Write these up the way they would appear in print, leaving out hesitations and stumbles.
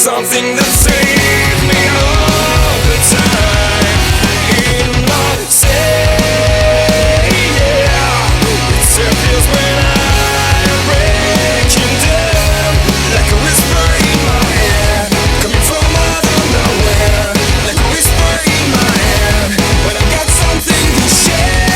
something that saves me all the time. In my say, yeah, it disappears when I'm breaking down, like a whisper in my head, coming from out of nowhere, like a whisper in my head, when I got something to share.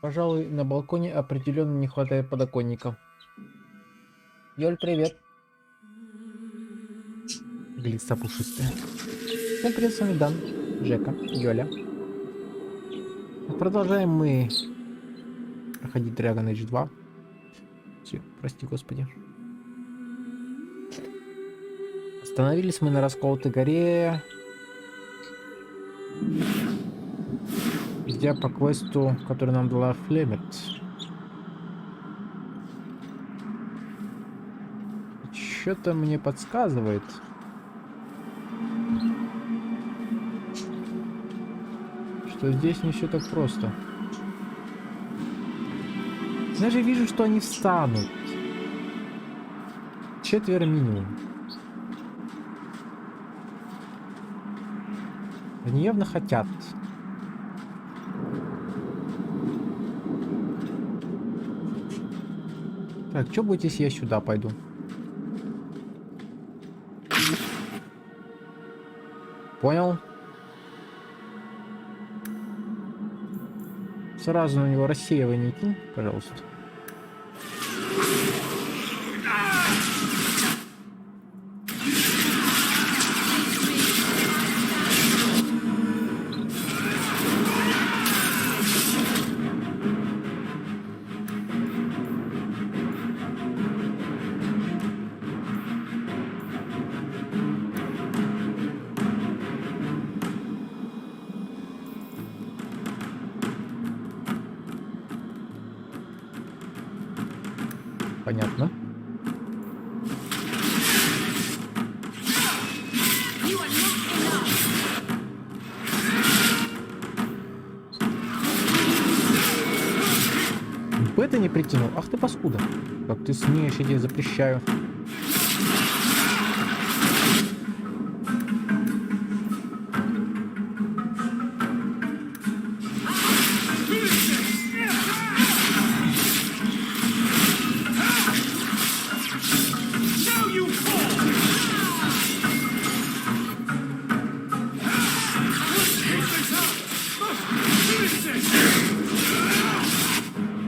Пожалуй, на балконе определенно не хватает подоконников. Ёль, привет. Глиста пушистая. Всем привет, с вами Дан, Жека, Ёля. Продолжаем мы проходить Dragon Age 2. Все, прости господи. Остановились мы на Расколотой горе. Идя по квесту, который нам дала Флмет. Что-то мне подсказывает, что здесь не все так просто. Я же вижу, что они встанут. 4 минимум. Они явно хотят. Так, что будет, если я сюда пойду? Понял. Сразу на него рассеивание кинь, пожалуйста. Понятно. Бета не притянул. Ах ты паскуда. Как ты смеешь, я тебе запрещаю.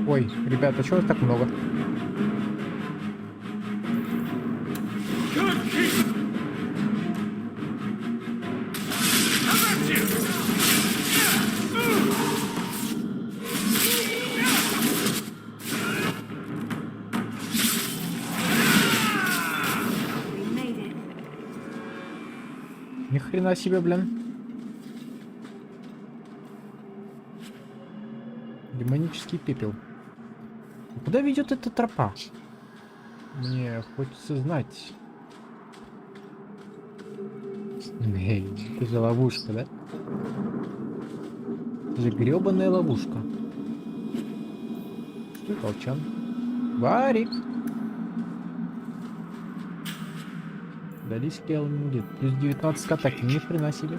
Ой, ребята, чего вас так много? Ни хрена себе, блин. Демонический пепел. Куда ведет эта тропа? Мне хочется знать. Эй, это же ловушка, да? Это же гребаная ловушка. Что толчан? Варик! Дали скелл мудит. Плюс 19 к атаке. Ни хрена себе.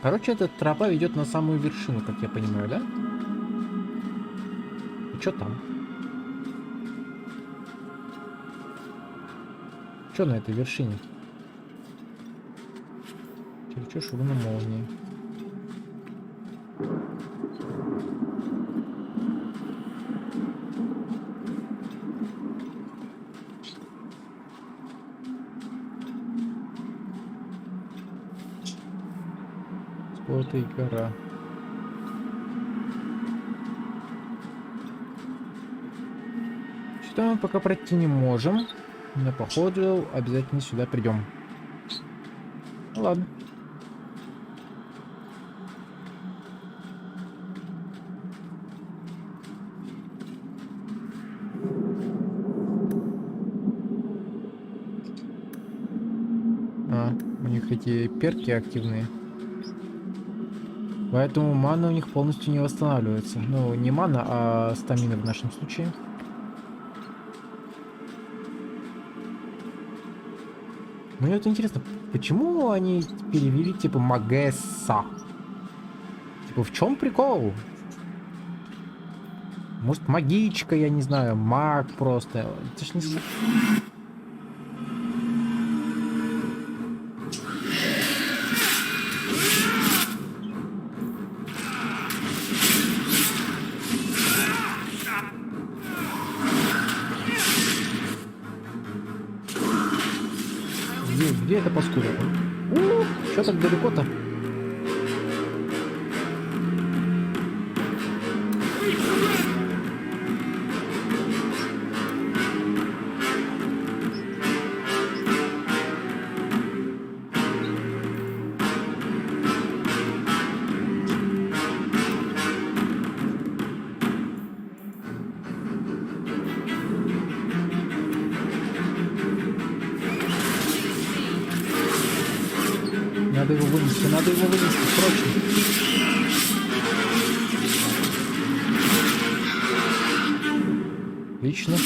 Короче, эта тропа ведет на самую вершину, как я понимаю, да? И что там? Что на этой вершине? Черчу руна молнии. Расколотая гора. Что мы пока пройти не можем, но походу обязательно сюда придем. Ну ладно. У них эти перки активные. Поэтому мана у них полностью не восстанавливается. Ну, не мана, а стамина в нашем случае. Мне вот интересно, почему они перевели типа Магесса? Типа в чем прикол? Может магичка, я не знаю, маг просто. Это ж не... Где эта паскуда? Что так далеко-то? Надо его вынести, срочно. Отлично.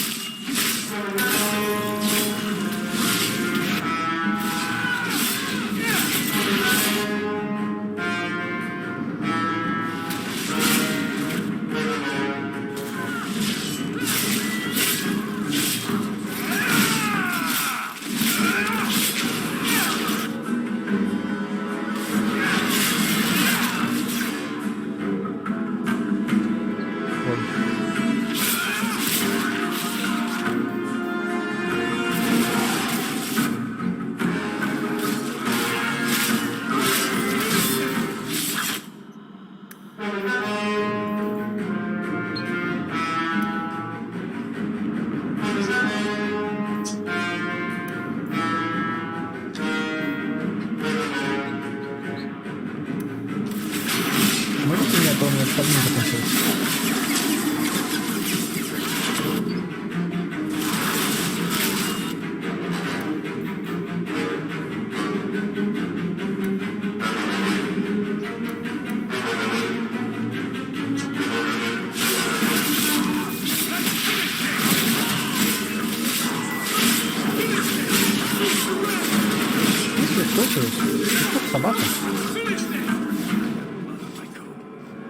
Собака?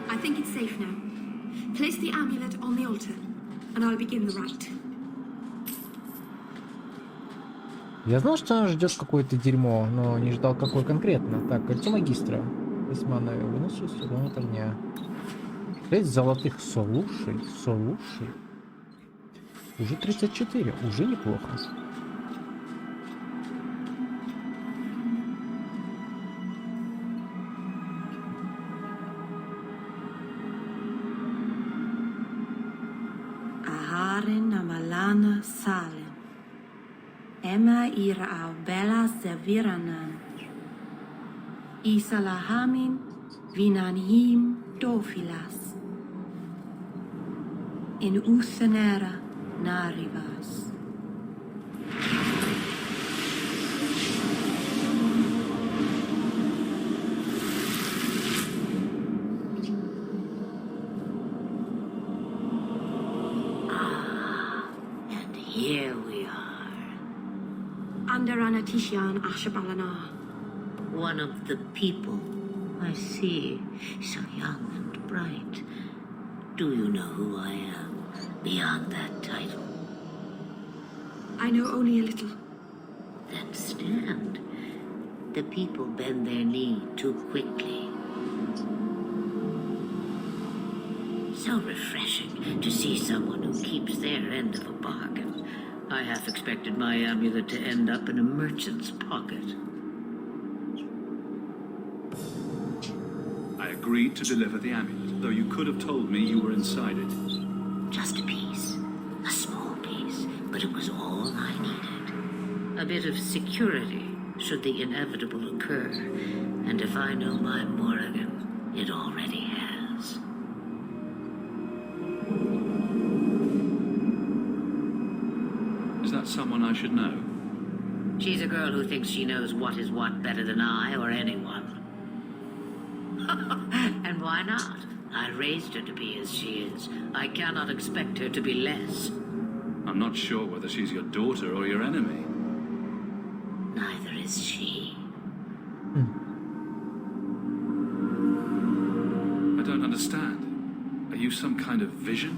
I think it's safe now. Place the amulet on the altar, and I'll begin the rite. Я знал, что нас ждет какое-то дерьмо, но не ждал, какое конкретно. Так, кольцо магистра. Восьмая выносу сезон от огня. 6 золотых. Слушай. Уже 34, уже неплохо. Namalana Salem. Emma ira au bella serviranan. Isalahamin vinanhim dofilas. In usenera narivas. Here we are. Under Anatishan Ashabalana. One of the people. I see. So young and bright. Do you know who I am? Beyond that title. I know only a little. Then stand. The people bend their knee too quickly. So refreshing to see someone who keeps their end of a bargain. I half expected my amulet to end up in a merchant's pocket. I agreed to deliver the amulet, though you could have told me you were inside it. Just a piece. A small piece, but it was all I needed. A bit of security, should the inevitable occur. And if I know my Morrigan, it already has. Is that someone I should know? She's a girl who thinks she knows what is what better than I or anyone. And why not? I raised her to be as she is. I cannot expect her to be less. I'm not sure whether she's your daughter or your enemy. Neither is she. I don't understand. Are you some kind of vision?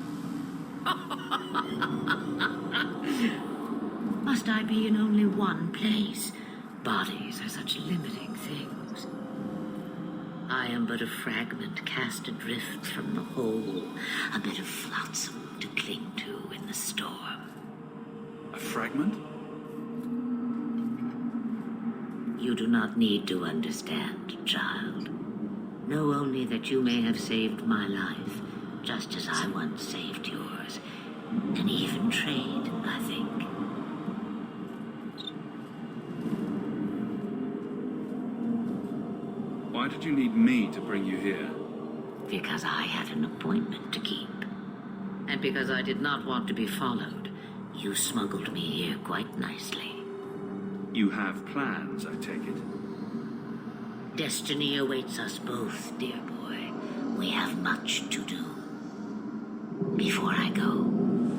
Must I be in only one place? Bodies are such limiting things. I am but a fragment cast adrift from the whole, a bit of flotsam to cling to in the storm. A fragment? You do not need to understand, child. Know only that you may have saved my life, just as I once saved yours. And even trade, I think. Why did you need me to bring you here? Because I had an appointment to keep. And because I did not want to be followed, you smuggled me here quite nicely. You have plans, I take it. Destiny awaits us both, dear boy. We have much to do. Before I go,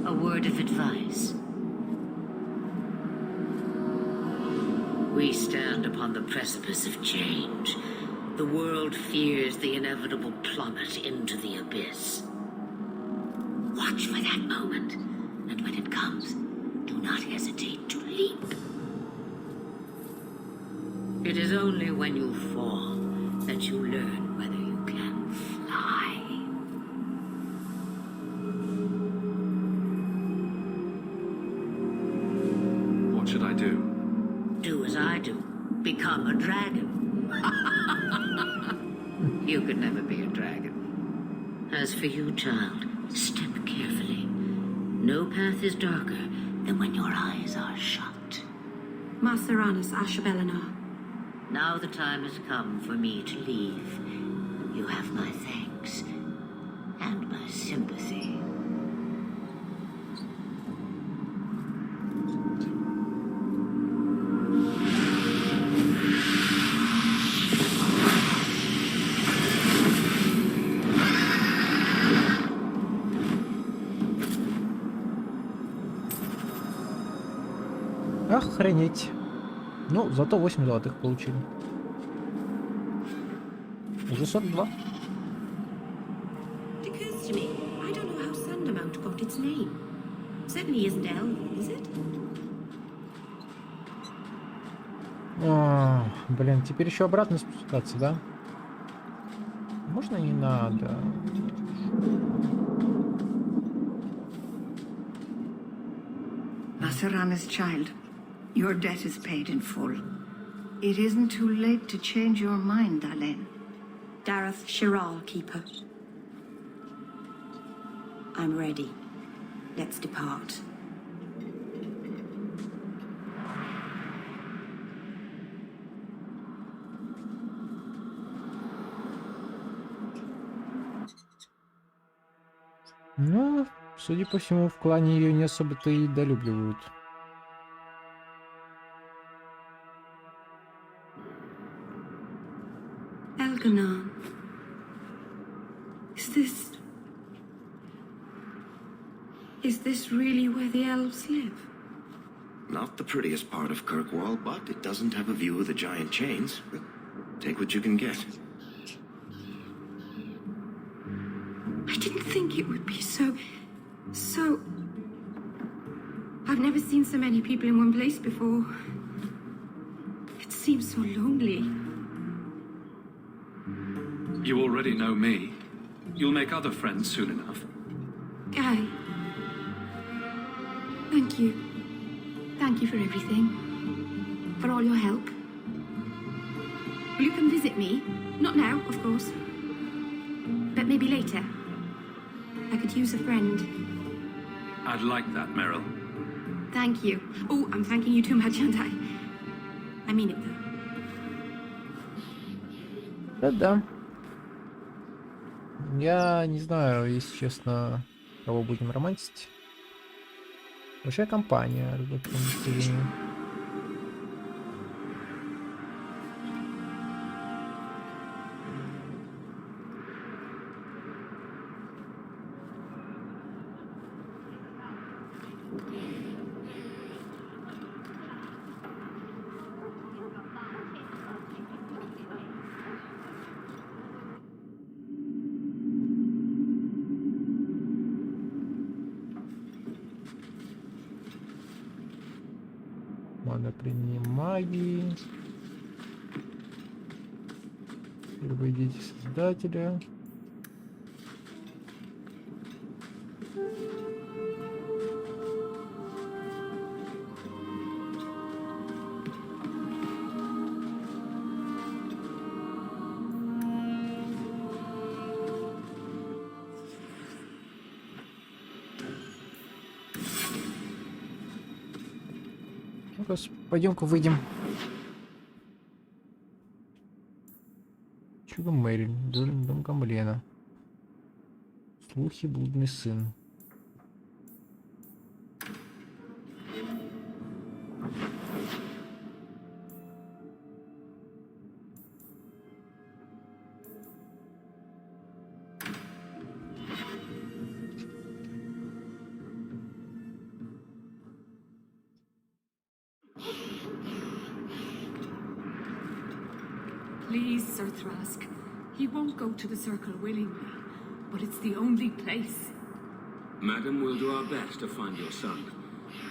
a word of advice. We stand upon the precipice of change. The world fears the inevitable plummet into the abyss. Watch for that moment, and when it comes, do not hesitate to leap. It is only when you fall that you learn whether you can fly. What should I do? Do as I do. Become a dragon. You could never be a dragon. As for you, child, step carefully. No path is darker than when your eyes are shut. Maceranus Ashabellinar. Now the time has come for me to leave. You have my thanks and my sympathy. Охренеть. Ну, зато 8 золотых получили. Уже 42. It occurs to me, I don't know how Sandamount got its name. Certainly isn't Elven, is it? О, блин, теперь еще обратно спускаться, да? Можно не надо? Macerana's child, your debt is paid in full. It isn't too late to change your mind, Alain. Dareth Shiral, Keeper. I'm ready. Let's depart. Ну, судя по всему, в клане ее не особо-то и долюбливают. Elganon. Is this really where the elves live? Not the prettiest part of Kirkwall, but it doesn't have a view of the giant chains. But take what you can get. I didn't think it would be so... I've never seen so many people in one place before. It seems so lonely. You already know me. You'll make other friends soon enough. Guy. Thank you. Thank you for everything. For all your help. Will you come visit me? Not now, of course. But maybe later. I could use a friend. I'd like that, Meryl. Thank you. Oh, I'm thanking you too much, aren't I? I mean it, though. Да-да. Я не знаю, если честно, кого будем романтить. Большая компания, работа по настроению. Заклинание магии. Первые дети Создателя. Ну-ка, пойдем-ка выйдем. Чудо Мэриль, дом Гамлена. Слухи, блудный сын. Please, Sir Thrask. He won't go to the circle willingly, but it's the only place. Madam, we'll do our best to find your son,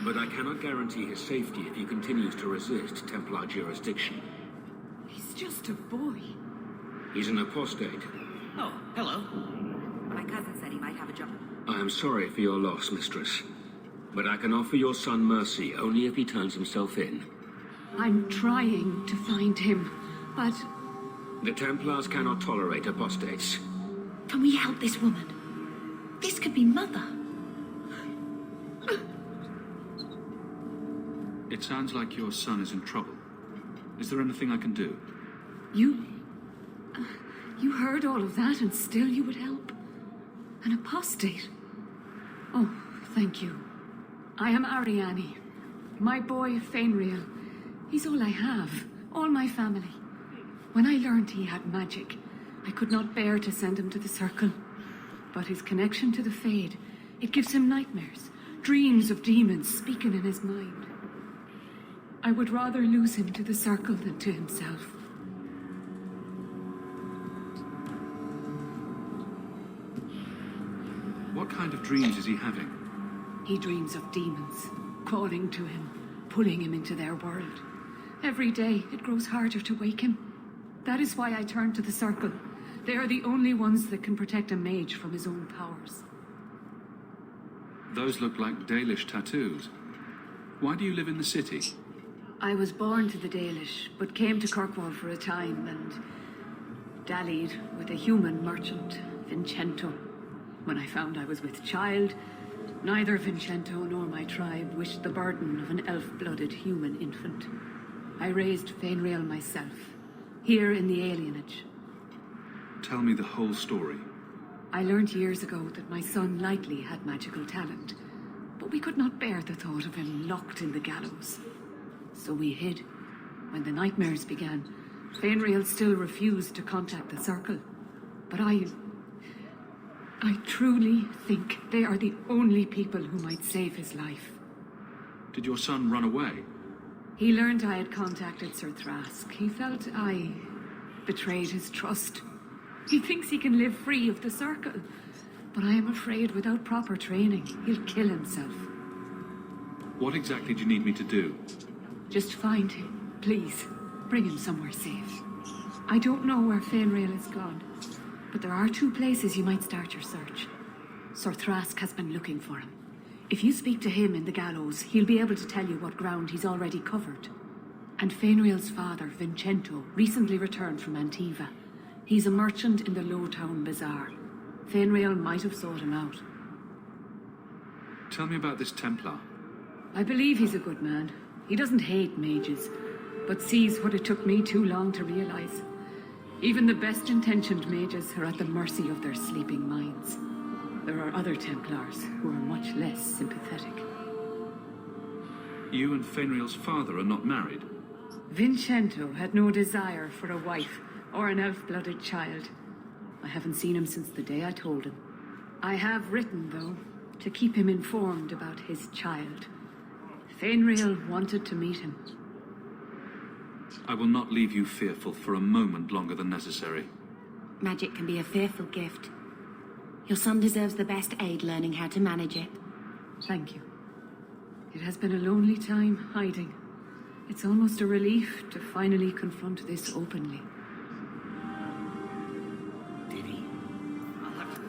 but I cannot guarantee his safety if he continues to resist Templar jurisdiction. He's just a boy. He's an apostate. Oh, hello. My cousin said he might have a job. I am sorry for your loss, mistress, but I can offer your son mercy only if he turns himself in. I'm trying to find him, but The Templars cannot tolerate apostates. Can we help this woman? This could be Mother. It sounds like your son is in trouble. Is there anything I can do? You heard all of that and still you would help? An apostate? Oh, thank you. I am Ariane. My boy, Fenrir. He's all I have. All my family. When I learned he had magic, I could not bear to send him to the circle. But his connection to the Fade, it gives him nightmares. Dreams of demons speaking in his mind. I would rather lose him to the circle than to himself. What kind of dreams is he having? He dreams of demons, calling to him, pulling him into their world. Every day, it grows harder to wake him. That is why I turn to the circle. They are the only ones that can protect a mage from his own powers. Those look like Dalish tattoos. Why do you live in the city? I was born to the Dalish, but came to Kirkwall for a time and dallied with a human merchant, Vincento. When I found I was with child, neither Vincento nor my tribe wished the burden of an elf-blooded human infant. I raised Fenrir myself, here in the alienage. Tell me the whole story. I learned years ago that my son likely had magical talent, but we could not bear the thought of him locked in the gallows. So we hid. When the nightmares began, Fenrir still refused to contact the circle. But I truly think they are the only people who might save his life. Did your son run away? He learned I had contacted Sir Thrask. He felt I betrayed his trust. He thinks he can live free of the circle, but I am afraid without proper training, he'll kill himself. What exactly do you need me to do? Just find him, please. Bring him somewhere safe. I don't know where Fenrir is gone, but there are two places you might start your search. Sir Thrask has been looking for him. If you speak to him in the gallows, he'll be able to tell you what ground he's already covered. And Fenrir's father, Vincento, recently returned from Antiva. He's a merchant in the Lowtown Bazaar. Fenrir might have sought him out. Tell me about this Templar. I believe he's a good man. He doesn't hate mages, but sees what it took me too long to realize. Even the best-intentioned mages are at the mercy of their sleeping minds. There are other Templars who are much less sympathetic. You and Fenrir's father are not married. Vincento had no desire for a wife or an elf-blooded child. I haven't seen him since the day I told him. I have written, though, to keep him informed about his child. Fenrir wanted to meet him. I will not leave you fearful for a moment longer than necessary. Magic can be a fearful gift. Your son deserves the best aid learning how to manage it. Thank you. It has been a lonely time hiding. It's almost a relief to finally confront this openly. Did he? I'll have to...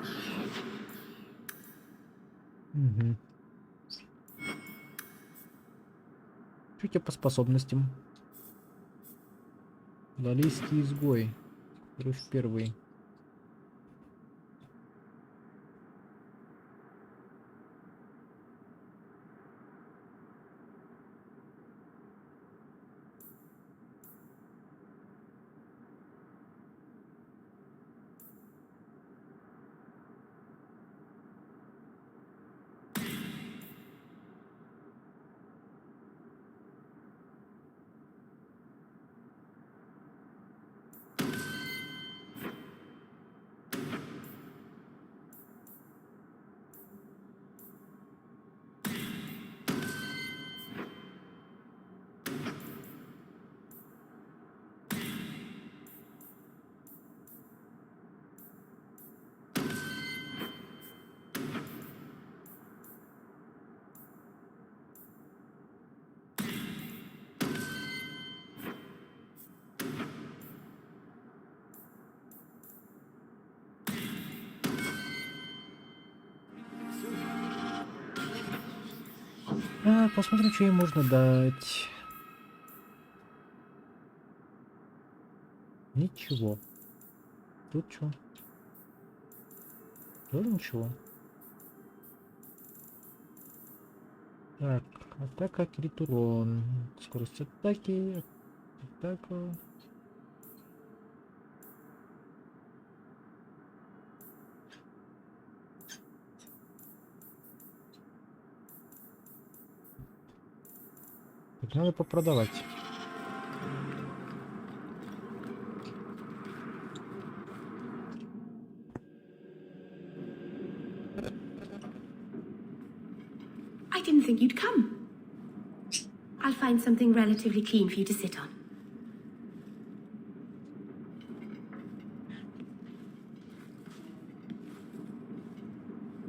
Угу. Что у тебя по способностям? Лалийский изгой. Кровь первый. Посмотрим, что ей можно дать. Ничего. Тут что? Тоже ничего. Так, атака, крит урон. Скорость атаки. Атака. Надо попродавать. I didn't think you'd come. I'll find something relatively clean for you to sit on.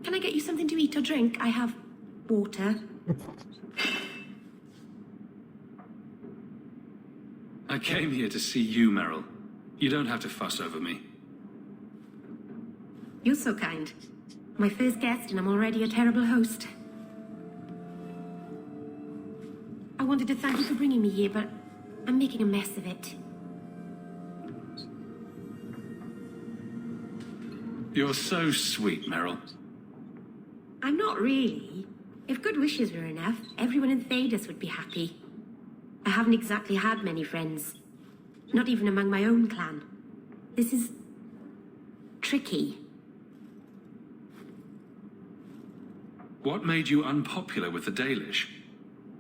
Can I get you something to eat or drink? I have water. I came here to see you, Meryl. You don't have to fuss over me. You're so kind. My first guest, and I'm already a terrible host. I wanted to thank you for bringing me here, but I'm making a mess of it. You're so sweet, Meryl. I'm not really. If good wishes were enough, everyone in Thedas would be happy. I haven't exactly had many friends. Not even among my own clan. This is... tricky. What made you unpopular with the Dalish?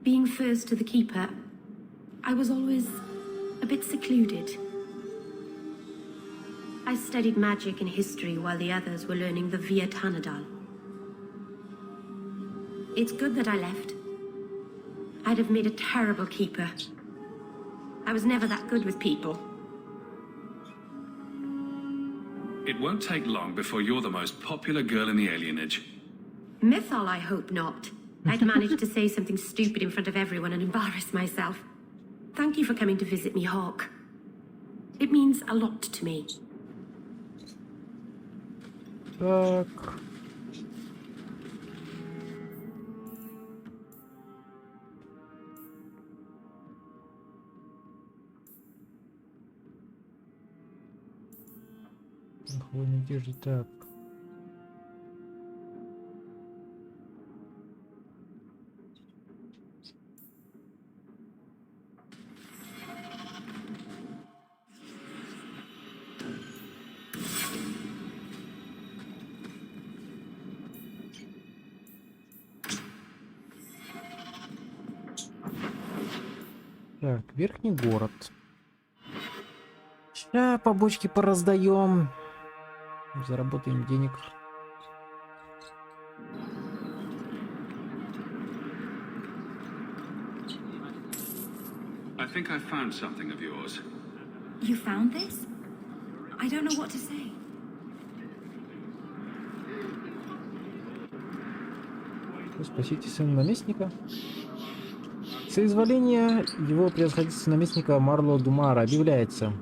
Being first to the Keeper, I was always a bit secluded. I studied magic and history while the others were learning the Via Tanadal. It's good that I left. I'd have made a terrible keeper. I was never that good with people. It won't take long before you're the most popular girl in the alienage. Mythol, I hope not. I'd managed to say something stupid in front of everyone and embarrass myself. Thank you for coming to visit me, Hawk. It means a lot to me. Так. Охуй, надежда, так. Так, верхний город. Сейчас побочки пораздаем. Заработаем денег. I think I found something of yours. You found this? I don't know what to say. Спасите сына наместника. Соизволение его превосходительства наместника Марло Думара объявляется.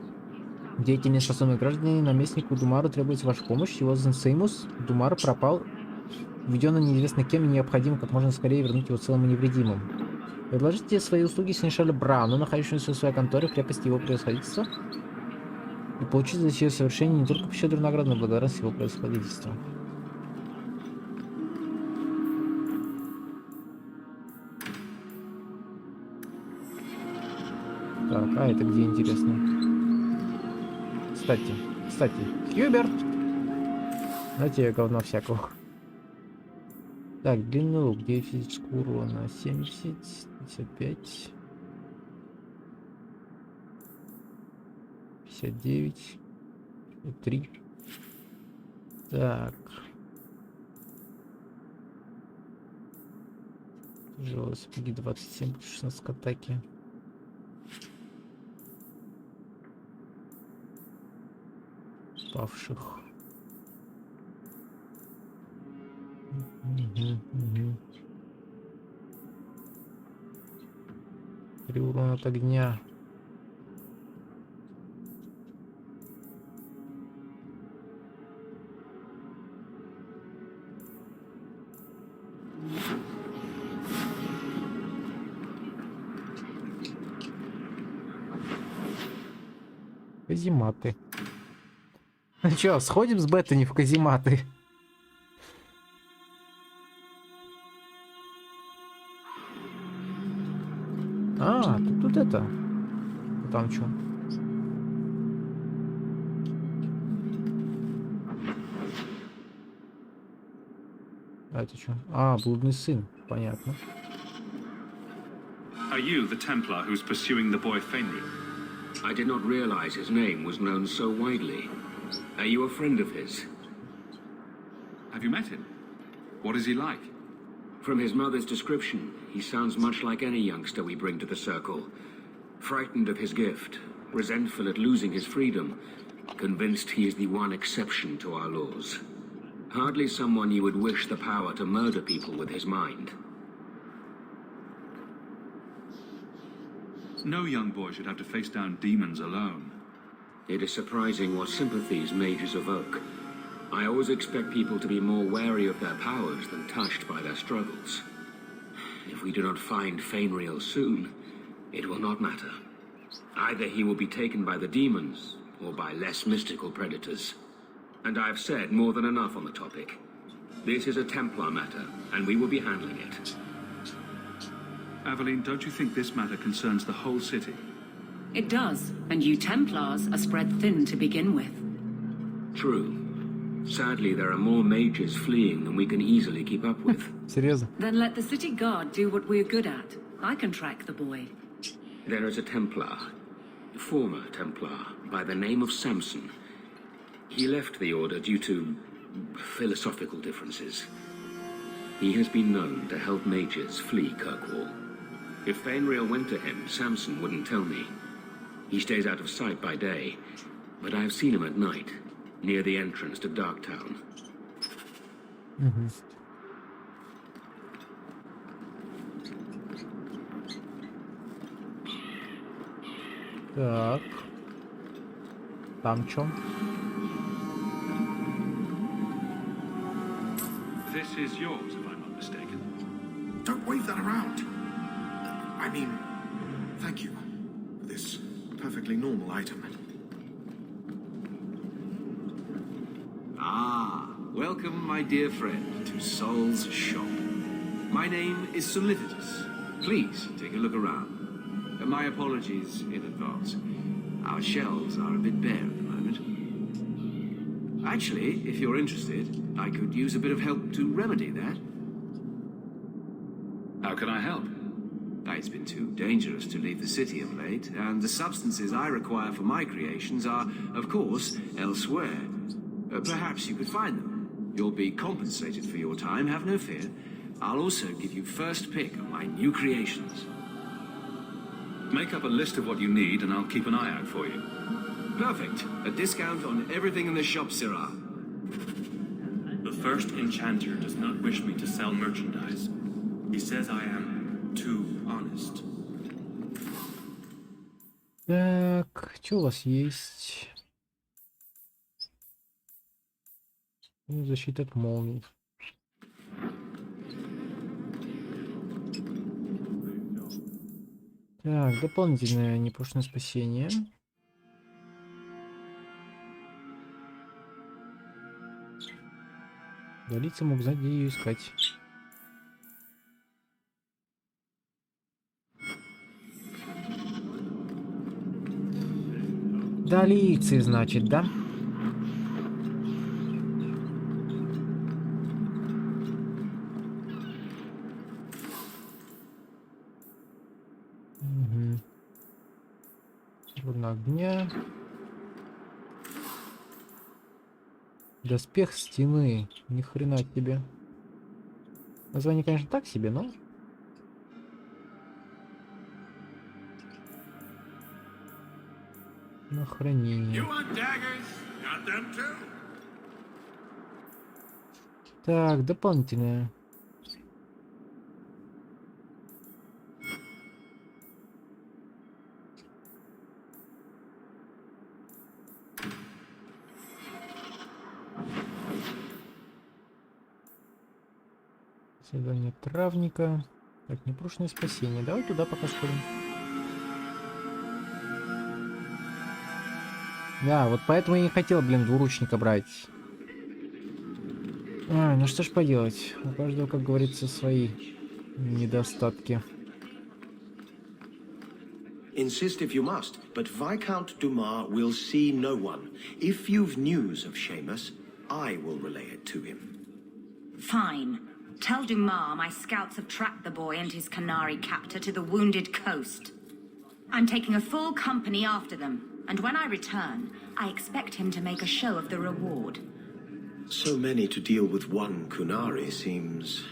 Деятельные способные граждане, наместнику Думару требуется ваша помощь. Его Сеймус Думар пропал, введен неизвестно кем, и необходимо как можно скорее вернуть его целым и невредимым. Предложите свои услуги Сенешалю Брауну, находящемуся в своей конторе в крепости его превосходительства, и получить за сие совершение не только щедрую награду, но и благодарность его превосходительства. Так, а это где, интересно? Кстати, Хьюберт! Знаете, говна всякого. Так, длинный лук, 9 физического урона, 70, 55, 59, 3. Так. Тяжелые сапоги, 27, 16 к атаке. Павших. При урон от огня. Казематы. Ну чё, сходим с Беттани в казематы? А, тут это. А там что? А это что? А, блудный сын. Понятно. Are you the Templar who's pursuing the boy Fenrir? I did not realize his name was known so widely. Are you a friend of his? Have you met him? What is he like? From his mother's description, he sounds much like any youngster we bring to the circle. Frightened of his gift, resentful at losing his freedom, convinced he is the one exception to our laws. Hardly someone you would wish the power to murder people with his mind. No young boy should have to face down demons alone. It is surprising what sympathies mages evoke. I always expect people to be more wary of their powers than touched by their struggles. If we do not find Fenrir soon, it will not matter. Either he will be taken by the demons, or by less mystical predators. And I have said more than enough on the topic. This is a Templar matter, and we will be handling it. Aveline, don't you think this matter concerns the whole city? It does, and you Templars are spread thin to begin with. True. Sadly, there are more mages fleeing than we can easily keep up with. Серьезно? Then let the city guard do what we're good at. I can track the boy. There is a Templar, former Templar, by the name of Samson. He left the order due to philosophical differences. He has been known to help mages flee Kirkwall. If Fenrir went to him, Samson wouldn't tell me. He stays out of sight by day, but I've seen him at night, near the entrance to Darktown. Так. Там чё? This is yours, if I'm not mistaken. Don't wave that around. I mean, thank you for this perfectly normal item. Ah, welcome, my dear friend, to Sol's shop. My name is Solicitus. Please take a look around. My apologies in advance. Our shelves are a bit bare at the moment. Actually, if you're interested, I could use a bit of help to remedy that. How can I help? It's been too dangerous to leave the city of late, and the substances I require for my creations are, of course, elsewhere. Perhaps you could find them. You'll be compensated for your time, have no fear. I'll also give you first pick of my new creations. Make up a list of what you need, and I'll keep an eye out for you. Perfect. A discount on everything in the shop, Sirrah. The first enchanter does not wish me to sell merchandise. He says I am too honest. Так, что у вас есть? Защита от молний. Так, дополнительное непрошенное спасение. Удалиться мог знать, где ее искать. Далицы, значит, да? Угу. Руна огня. Доспех стены. Ни хрена тебе. Название, конечно, так себе, но... На хранение. Так, дополнительное. Задание травника. Так, непрошенное спасение. Давай туда пока сходим. Да, вот поэтому я не хотел, блин, двуручника брать. Ну что ж поделать. У каждого, как говорится, свои недостатки. Insist if you must, but Viscount Dumas will see no one. If you've news of Seamus, I will relay it to him. Fine. Tell Dumas my scouts have tracked the boy and his Canary captor to the wounded coast. I'm taking a full company after them, and when I return, I expect him to make a show of the reward. So many to deal with one Kunari seems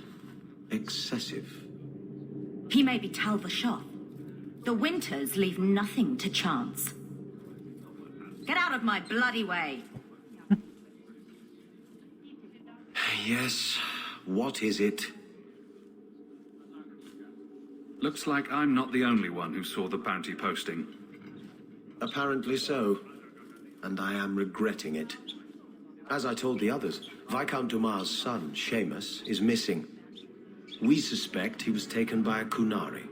excessive. He may be Tal-Vashoth. The Winters leave nothing to chance. Get out of my bloody way! Yes, what is it? Looks like I'm not the only one who saw the bounty posting. Apparently so, and I am regretting it. As I told the others, Viscount Dumas' son, Seamus, is missing. We suspect he was taken by a Kunari.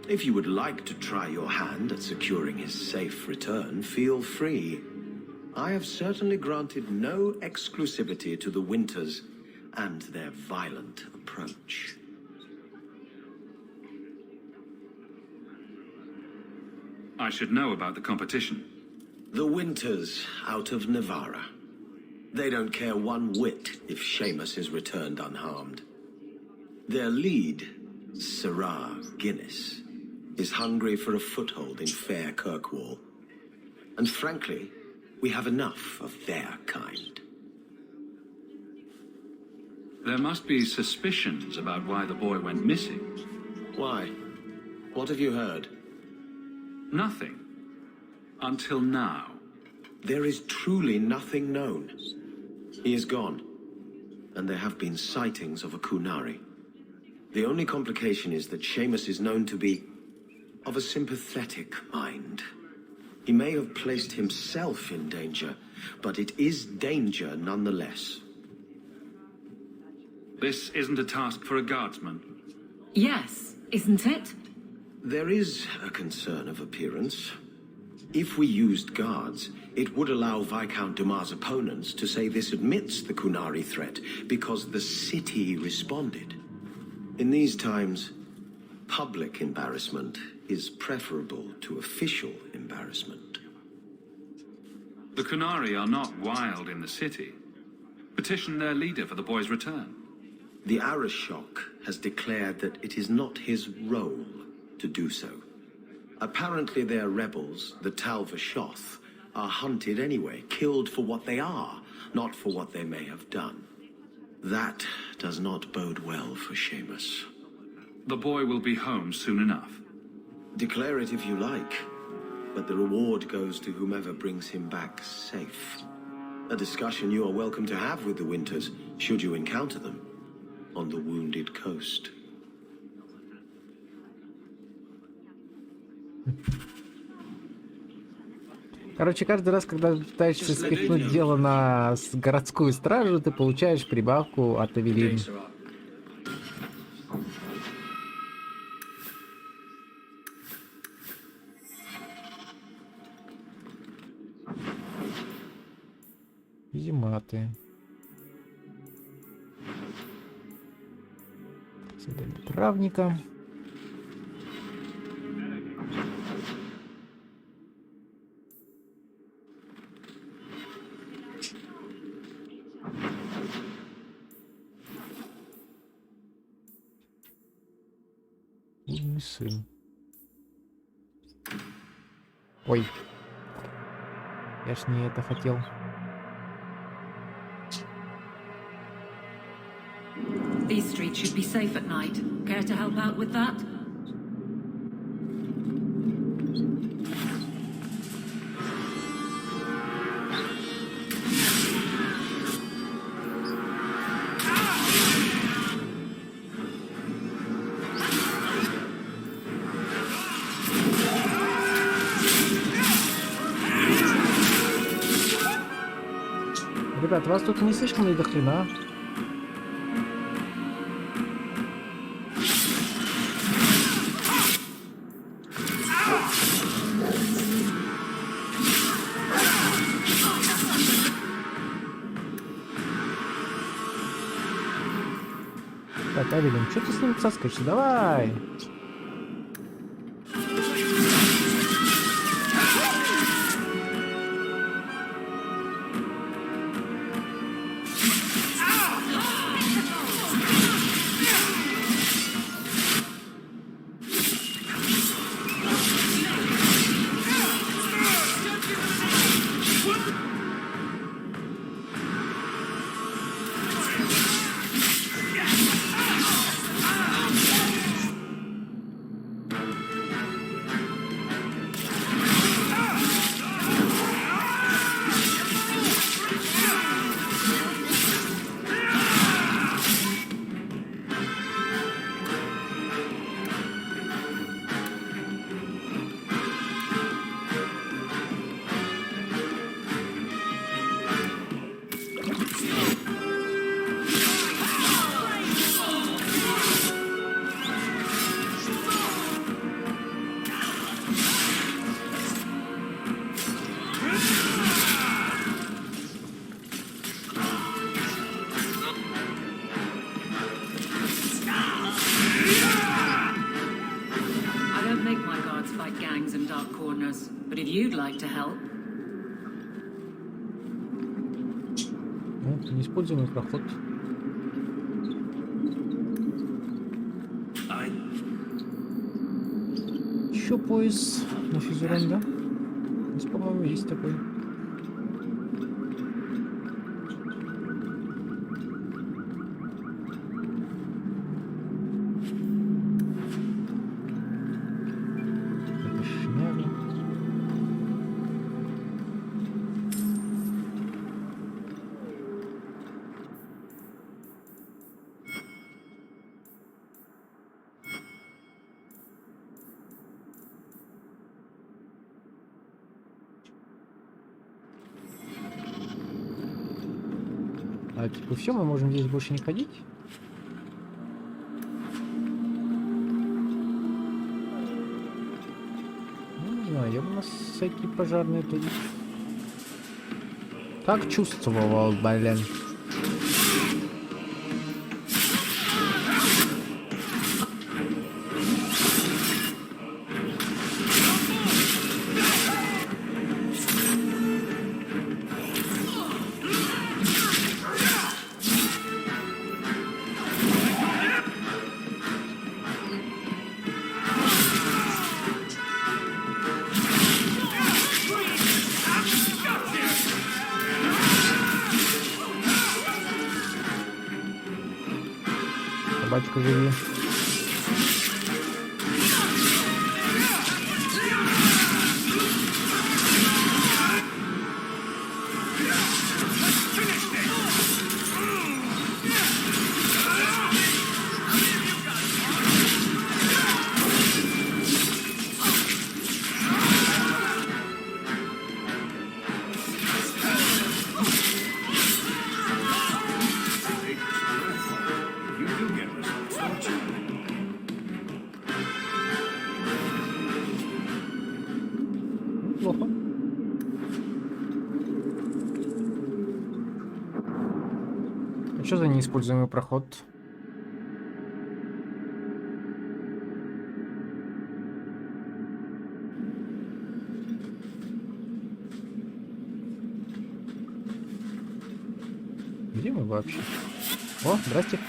If you would like to try your hand at securing his safe return, feel free. I have certainly granted no exclusivity to the Winters and their violent approach. I should know about the competition. The Winters out of Navarra. They don't care one whit if Seamus is returned unharmed. Their lead, Sarah Guinness, is hungry for a foothold in fair Kirkwall. And frankly, we have enough of their kind. There must be suspicions about why the boy went missing. Why? What have you heard? Nothing. Until now. There is truly nothing known. He is gone, and there have been sightings of a Kunari. The only complication is that Seamus is known to be of a sympathetic mind. He may have placed himself in danger, but it is danger nonetheless. This isn't a task for a guardsman. Yes, isn't it? There is a concern of appearance. If we used guards, it would allow Viscount Dumas' opponents to say this admits the Kunari threat because the city responded. In these times, public embarrassment is preferable to official embarrassment. The Kunari are not wild in the city. Petition their leader for the boy's return. The Arishok has declared that it is not his role to do so. Apparently their rebels, the Tal-Vashoth, are hunted anyway, killed for what they are, not for what they may have done. That does not bode well for Seamus. The boy will be home soon enough. Declare it if you like, but the reward goes to whomever brings him back safe. A discussion you are welcome to have with the Winters, should you encounter them, on the wounded coast. Короче, каждый раз, когда пытаешься спихнуть дело на городскую стражу, ты получаешь прибавку от Эвелин. Зиматы. Задание травника. Умный сын. Ой. Я ж не это хотел. These streets should be safe at night. Care to help out with that? Ребят, вас тут не слишком ли до хрена? Так, Авелин, что ты с ним цаскаешься? Давай! But if you'd like to help... Ну, это неиспользуемый проход. Еще пояс на физурон, да? Здесь, по-моему, есть такой. А типа все, мы можем здесь больше не ходить? Ну, не знаю, я бы у нас всякие пожарные тут. Как чувствовал, блин. Собачка, живи. Что за неиспользуемый проход? Где мы вообще? О, здрасте.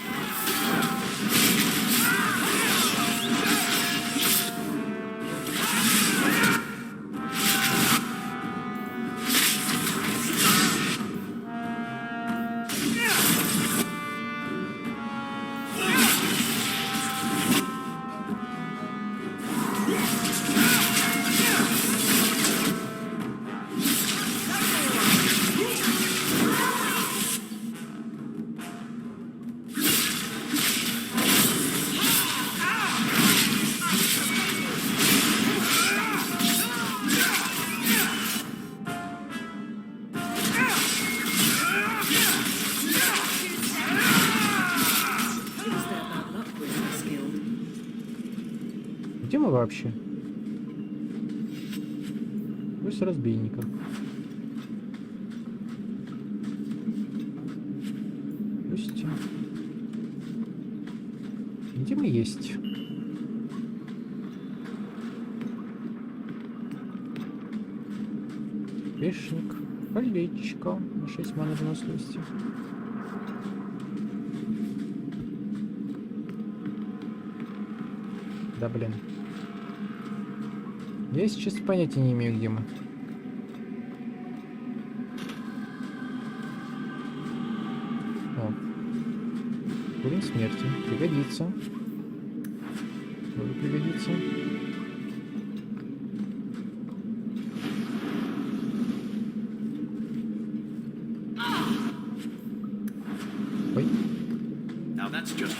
Где мы вообще? Пусть разбийников. Пусть. Где мы есть? Пешник. Колечко. На 6 маны выносливости. Да блин. Я сейчас понятия не имею, где мы. О. Корень смерти. Пригодится. Тоже пригодится. Ой. Now that's just...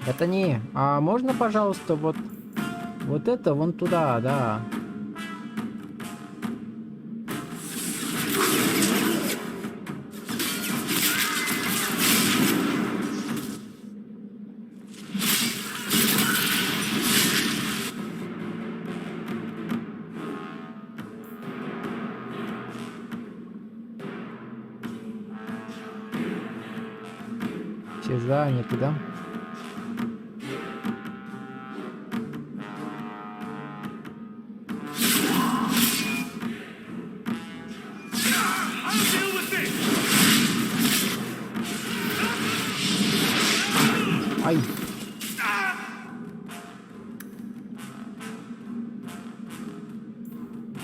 Это не. А можно, пожалуйста, вот это вон туда, да. Все заняты, да? Ай.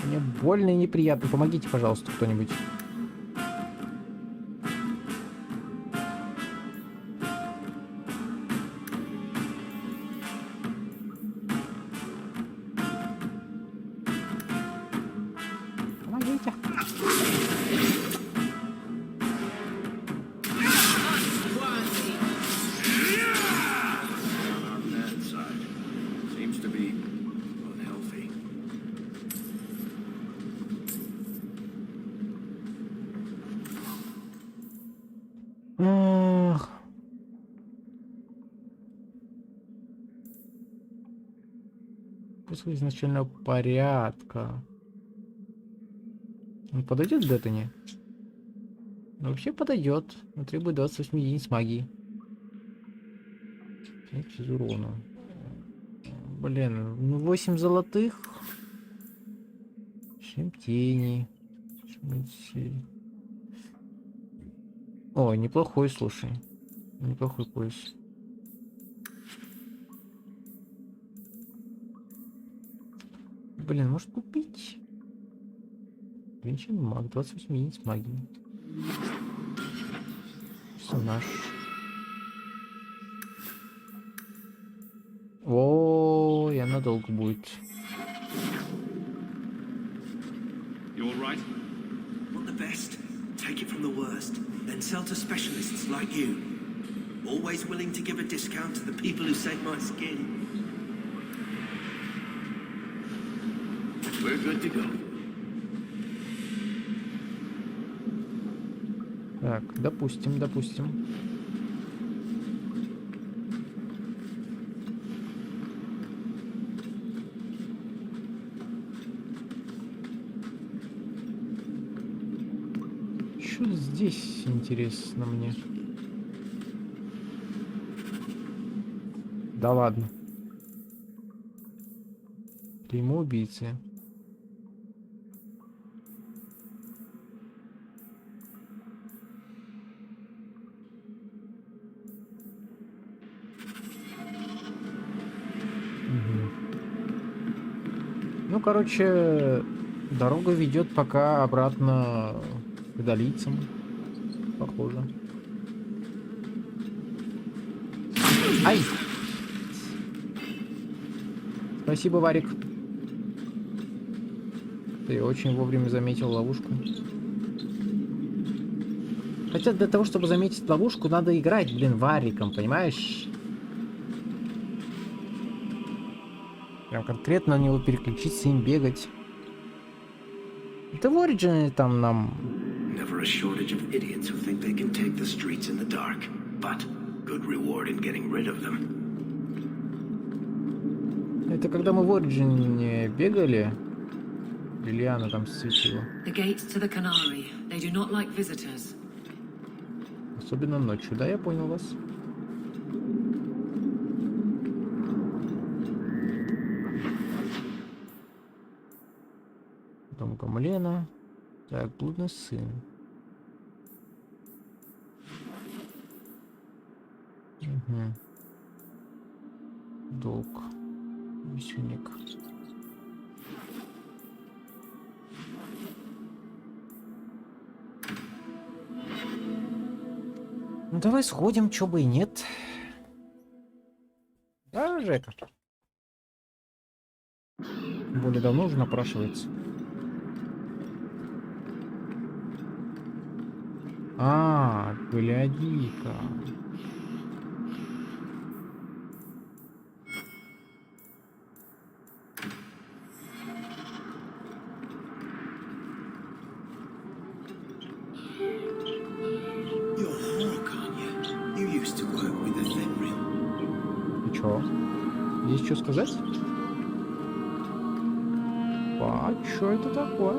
Мне больно и неприятно. Помогите, пожалуйста, кто-нибудь. Помогите. После изначального порядка. Он подойдет к Беттани? Ну, вообще подойдет. Он требует 28 единиц магии. Без урона. Блин, ну 8 золотых. 7 теней. О, неплохой, слушай. Неплохой пояс. Блин, может купить? Венчан маг, 28 единиц магии. Персонаж. О, я надолго будет. You all right? Want the best? Take it from the worst, then sell to specialists like you. Always willing to give a discount to the people who save my skin. We're good to go. Так, допустим. Что здесь интересно мне? Да ладно. Клеймо убийцы. Ну, короче, дорога ведет пока обратно к долицам, похоже. Ай! Спасибо, Варик. Ты очень вовремя заметил ловушку. Хотя для того, чтобы заметить ловушку, надо играть, блин, Вариком, понимаешь? Прям конкретно на него переключиться, им бегать. Это в Origin там нам... Never a shortage of idiots who think they can take the streets in the dark, but good reward in getting rid of them. Это когда мы в Origin бегали, Лилиана там светила. The gates to the Canary. They do not like visitors. Особенно ночью, да, я понял вас. Дом Гамлена. Так, блудный сын. Угу. Долг. Весенник. Ну давай сходим, чё бы и нет. Да, Жека? Более давно уже напрашивается. А, гляди-ка. И чё? Есть что сказать? А, чё это такое?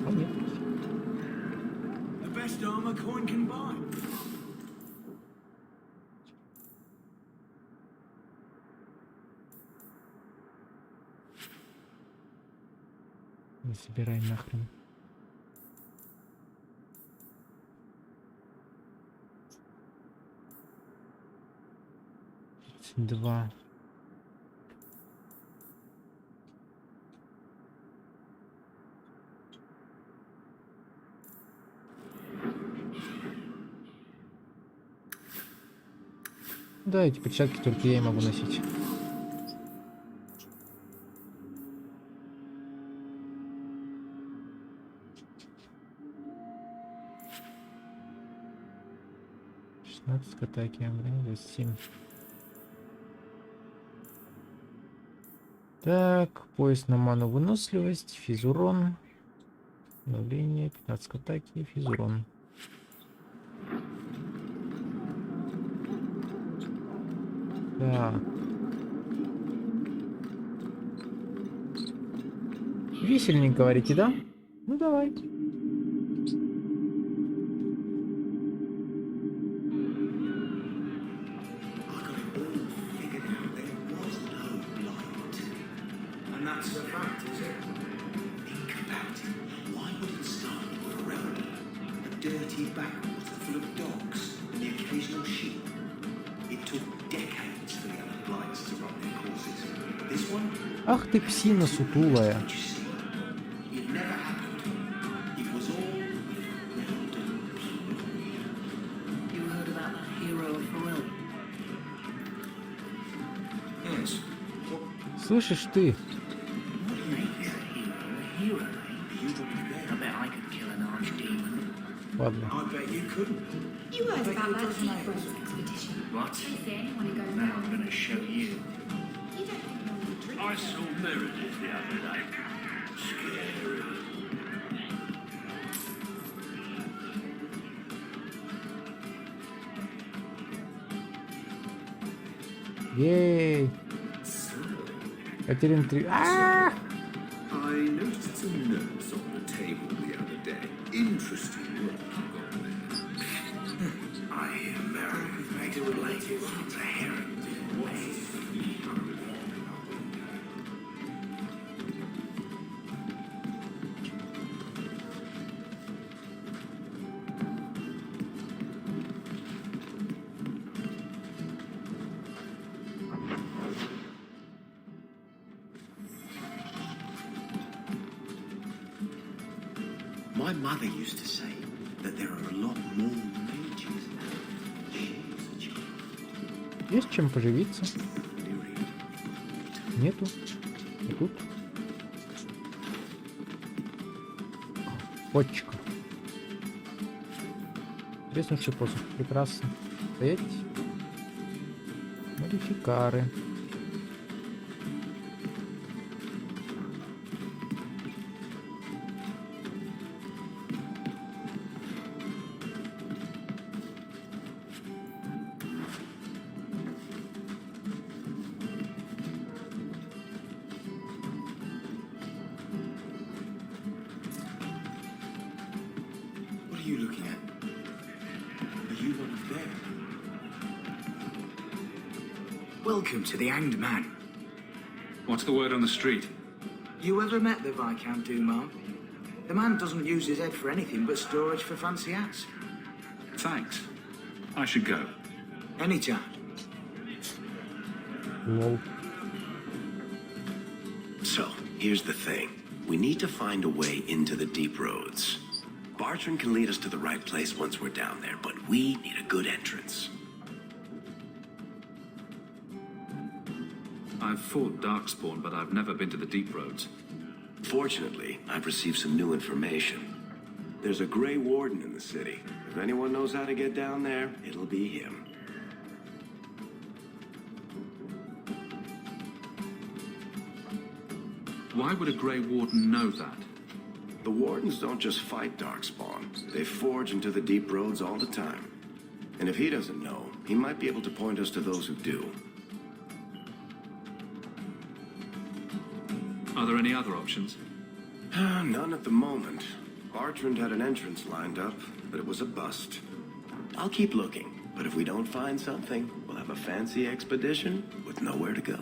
А, нет. Не собирай нахрен. Два. Да, эти перчатки только я и могу носить. Атаки, 27. Так, пояс на ману выносливость, физурон. Обновление, 15 атаки, физурон. Так. Висельник, говорите, да? Ну давай. Ах ты псина сутулая. Слышишь ты? Ладно. You heard about that Seafront expedition. What? Now I'm going to show you. You don't normally drink. I saw Meredith the other day. Scary. Ей! Катерин 3. I noticed some notes on the table the other day. Interesting work you got there. I hear Mary makes blame from the heron. My mother used to say that there are a lot more mages now. Есть чем поживиться? Нету. А тут? Почка. Треснувший посох. Прекрасно. Стоять. Модификары. What are you looking at? Are you one of them? Welcome to the Hanged Man. What's the word on the street? You ever met the Viscount Dumas? The man doesn't use his head for anything but storage for fancy hats. Thanks. I should go. Anytime. Лол. So, here's the thing. We need to find a way into the deep roads. Bartrand can lead us to the right place once we're down there, but we need a good entrance. I've fought Darkspawn, but I've never been to the deep roads. Fortunately, I've received some new information. There's a Grey Warden in the city. If anyone knows how to get down there, it'll be him. Why would a Grey Warden know that? The Wardens don't just fight Darkspawn. They forge into the deep roads all the time. And if he doesn't know, he might be able to point us to those who do. Are there any other options? None at the moment. Bartrand had an entrance lined up, but it was a bust. I'll keep looking, but if we don't find something, we'll have a fancy expedition with nowhere to go.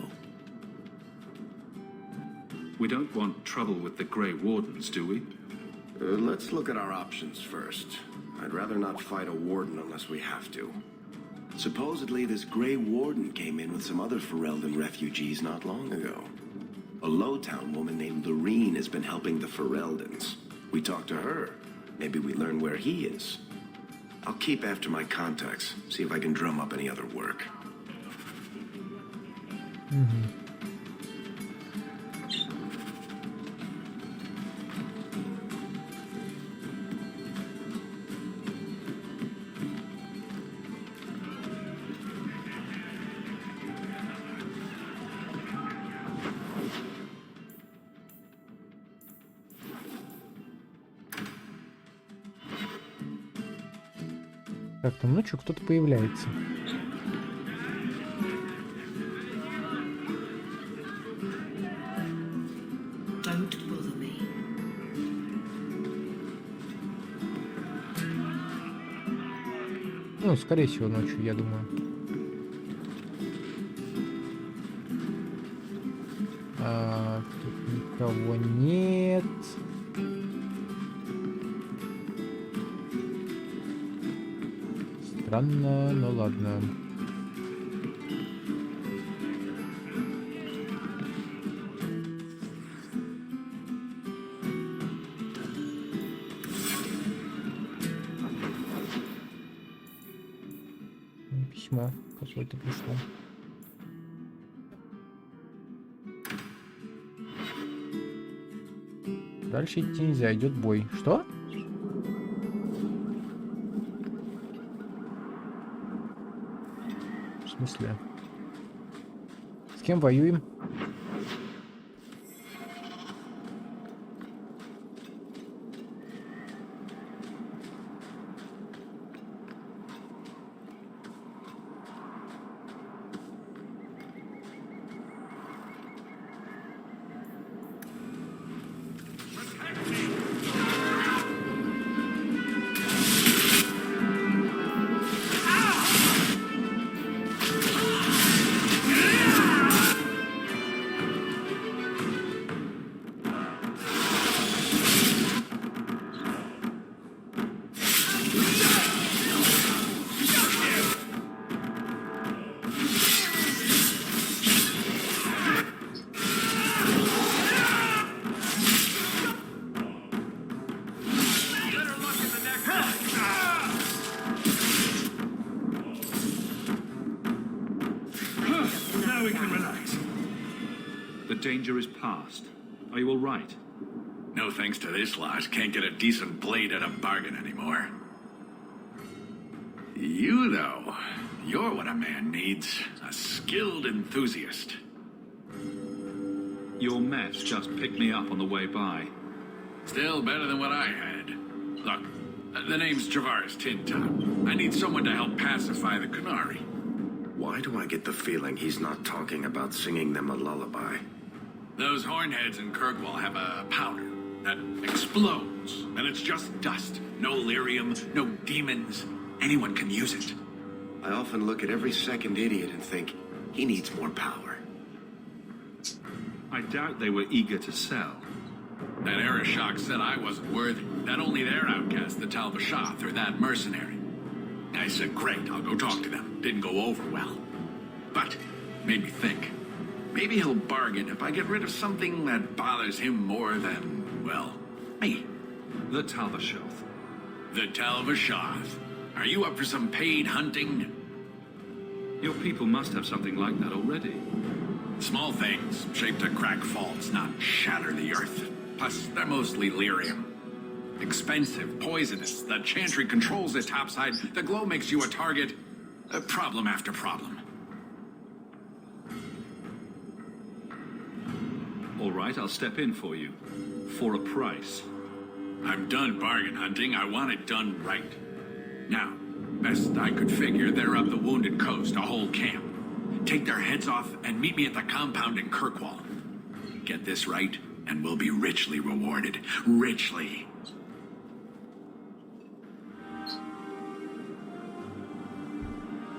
We don't want trouble with the Grey Wardens, do we? Let's look at our options first. I'd rather not fight a warden unless we have to. Supposedly, this Grey Warden came in with some other Ferelden refugees not long ago. A Lowtown woman named Lorene has been helping the Fereldans. We talked to her. Maybe we learn where he is. I'll keep after my contacts, see if I can drum up any other work. Так, там ночью кто-то появляется. Don't bother me. Ну, скорее всего, ночью, я думаю. Тут никого нет. Странно, но ладно. Письмо какое-то пришло. Дальше идти нельзя, идет бой. Что? В смысле? С кем воюем? we can relax. The danger is past. Are you all right? No thanks to this lot, can't get a decent blade at a bargain anymore. You, though, you're what a man needs. A skilled enthusiast. Your mess just picked me up on the way by. Still better than what I had. Look, the name's Javaris Tinta. I need someone to help pacify the Canary. Why do I get the feeling he's not talking about singing them a lullaby? Those hornheads in Kirkwall have a powder that explodes, and it's just dust. No lyrium, no demons. Anyone can use it. I often look at every second idiot and think, he needs more power. I doubt they were eager to sell. That Arishok said I wasn't worthy. That only their outcast, the Talbashath, or that mercenary. I said, great, I'll go talk to them. Didn't go over well. But, made me think. Maybe he'll bargain if I get rid of something that bothers him more than, well, me. The Talbashath. The Talbashath. Are you up for some paid hunting? Your people must have something like that already. Small things, shaped to crack faults, not shatter the earth. Plus, they're mostly lyrium. Expensive, poisonous. The chantry controls the topside. The glow makes you a target. Problem after problem. All right, I'll step in for you. For a price. I'm done bargain hunting. I want it done right. Now, best I could figure, they're up the Wounded Coast, a whole camp. Take their heads off and meet me at the compound in Kirkwall. Get this right, and we'll be richly rewarded. Richly.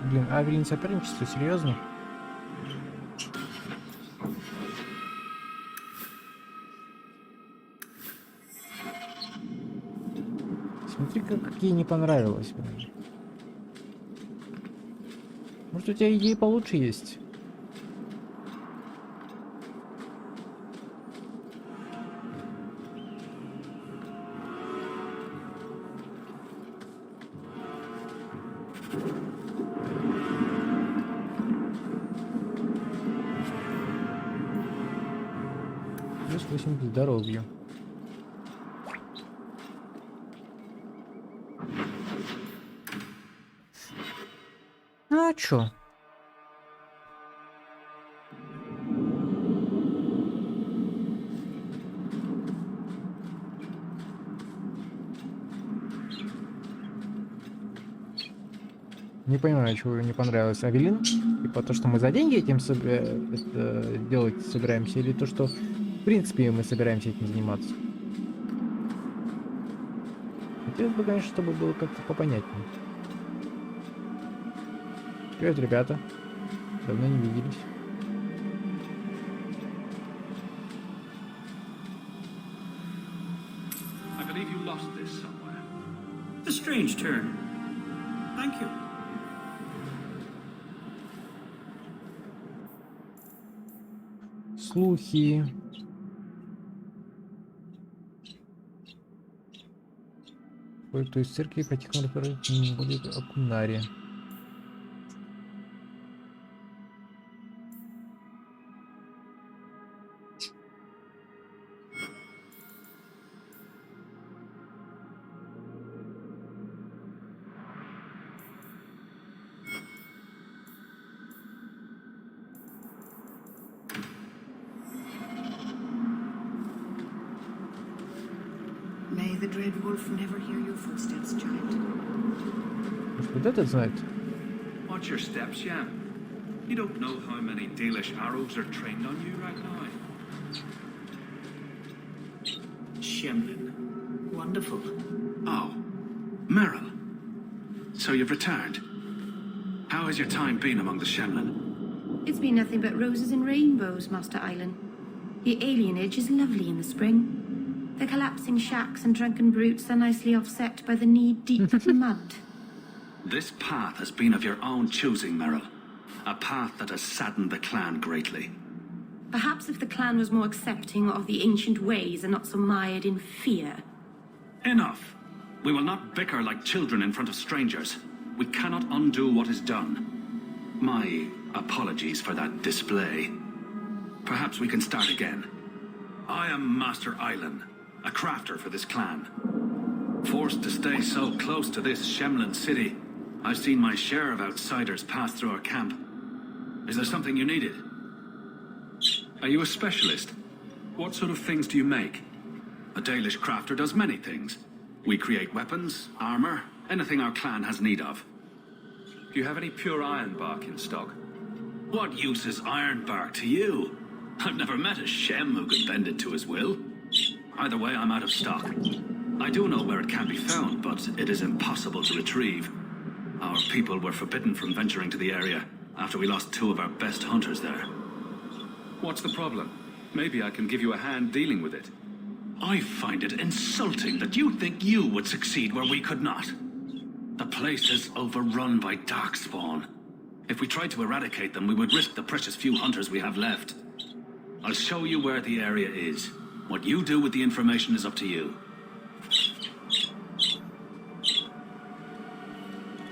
Блин, Авелин соперничество, серьезно? Смотри-ка, какие не понравилось. Блин. Может, у тебя идеи получше есть? Плюс 8 к здоровью. Ну а чё? Не понимаю, чего не понравилось. Авелин? Типа то, что мы за деньги этим это делать собираемся, или то, что в принципе мы собираемся этим заниматься? Хотелось бы, конечно, чтобы было как-то попонятнее. Привет, ребята. Давно не виделись. I believe you lost this somewhere. A strange turn. Thank you. Слухи. Кое-кто из церкви по-тихому не будет о Кунаре. May the dread wolf never hear your footsteps, child. Вот этот знает. Watch your steps, Jan. You don't know how many Dalish arrows are trained on you right now. Shemlin. Wonderful. Oh, Merrill. So you've returned. How has your time been among the Shemlin? It's been nothing but roses and rainbows, Master Island. The alienage is lovely in the spring. The collapsing shacks and drunken brutes are nicely offset by the knee-deep mud. This path has been of your own choosing, Merrill. A path that has saddened the clan greatly. Perhaps if the clan was more accepting of the ancient ways and not so mired in fear. Enough. We will not bicker like children in front of strangers. We cannot undo what is done. My Apologies for that display. Perhaps we can start again. I am Master Island, a crafter for this clan. Forced to stay so close to this Shemlin city, I've seen my share of outsiders pass through our camp. Is there something you needed? Are you a specialist? What sort of things do you make? A Dalish crafter does many things. We create weapons, armor, anything our clan has need of. Do you have any pure iron bark in stock? What use is iron bark to you? I've never met a Shem who could bend it to his will. Either way, I'm out of stock. I do know where it can be found, but it is impossible to retrieve. Our people were forbidden from venturing to the area after we lost 2 of our best hunters there. What's the problem? Maybe I can give you a hand dealing with it. I find it insulting that you think you would succeed where we could not. The place is overrun by darkspawn. If we tried to eradicate them, we would risk the precious few hunters we have left. I'll show you where the area is. What you do with the information is up to you.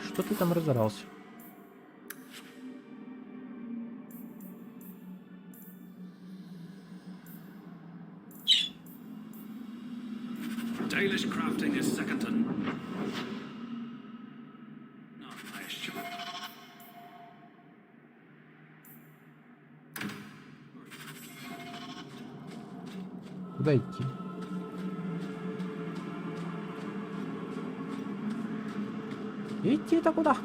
Что ты там разорался? Dalish crafting is second to none. I assure you. Куда идти? Идти-то куда?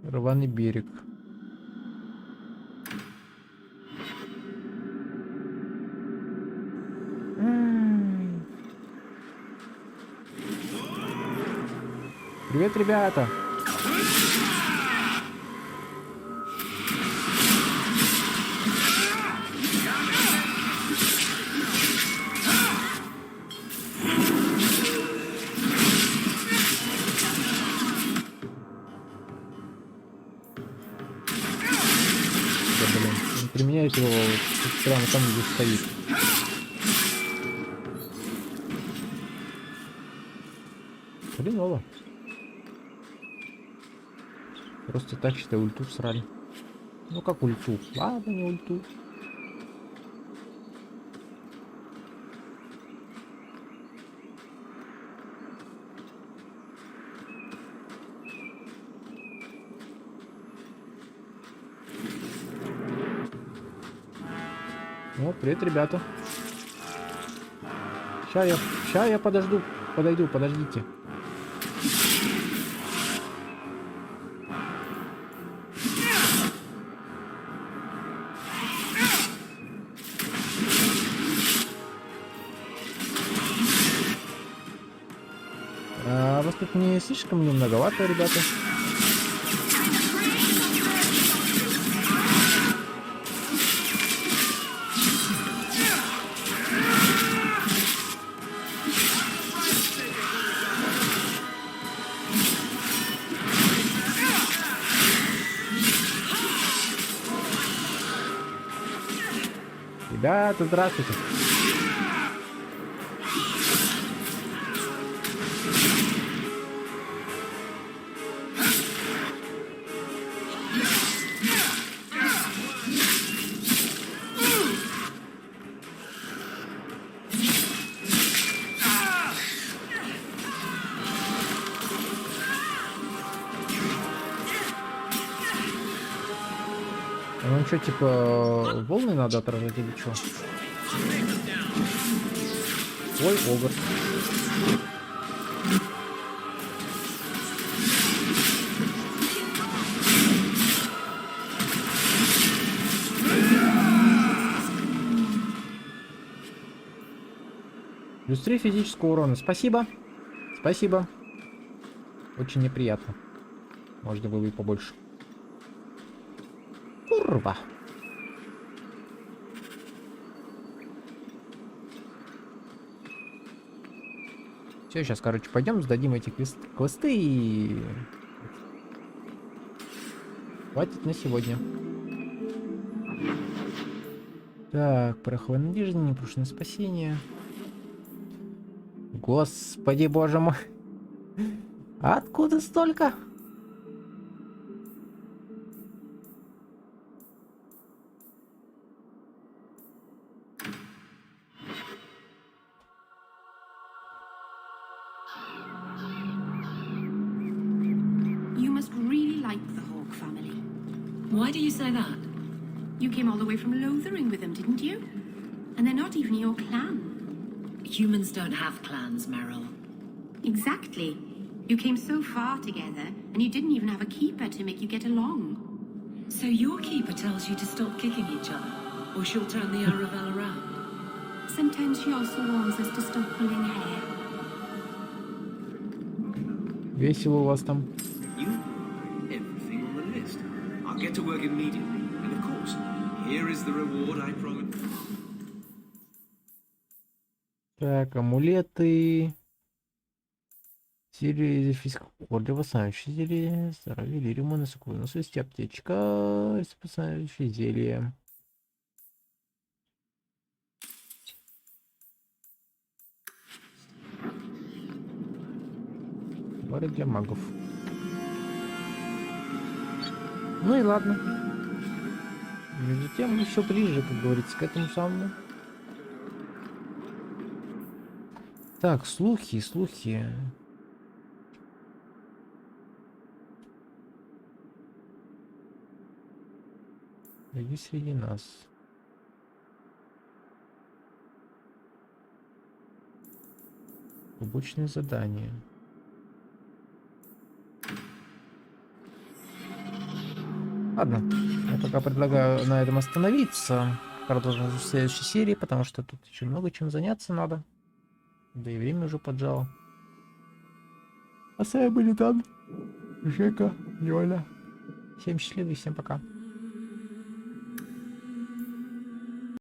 Рваный берег. Привет, ребята! Применяет его прямо там, где стоит. Хреново. Просто так, считай, ульту срали. Ну как ульту? Ладно, не ульту. О, привет, ребята. Ща я подожду. Подойду, подождите. Вас тут не слишком многовато, ребята. Ребята, здравствуйте. Ну что, типа, волны надо отражать или что? Ой, огр. Плюс 3 физического урона. Спасибо. Спасибо. Очень неприятно. Можно было и побольше. Курва. Все, сейчас, короче, пойдем, сдадим эти квесты и... Хватит на сегодня. Так, пороховая надежда, непрошенное спасение. Господи, боже мой. Откуда столько? You must really like the Hawk family. Why do you say that? You came all the way from Lothering with them, didn't you? And they're not even your clan. Humans don't have clans, Meryl. Exactly. You came so far together, and you didn't even have a keeper to make you get along. So your keeper tells you to stop kicking each other, or she'll turn the Aravel around? Sometimes she also warns us to stop pulling hair. Весело у вас там. You everything on the list. I'll get to work immediately. And of course, here is the reward I promised. Так, амулеты. Серия физического для восстанавливающей зелья. Здоровье, лириума, насекомые, насости, аптечка. Восстанавливающее зелье. Бары для магов. Ну и ладно. Между тем еще ближе, как говорится, к этому самому. Так, слухи. Иди среди нас. Побочные задания. Ладно, я пока предлагаю на этом остановиться. Продолжим в следующей серии, потому что тут еще много чем заняться надо. Да и время уже поджало. А с вами были там Жека, Лёля. Всем счастливо и всем пока.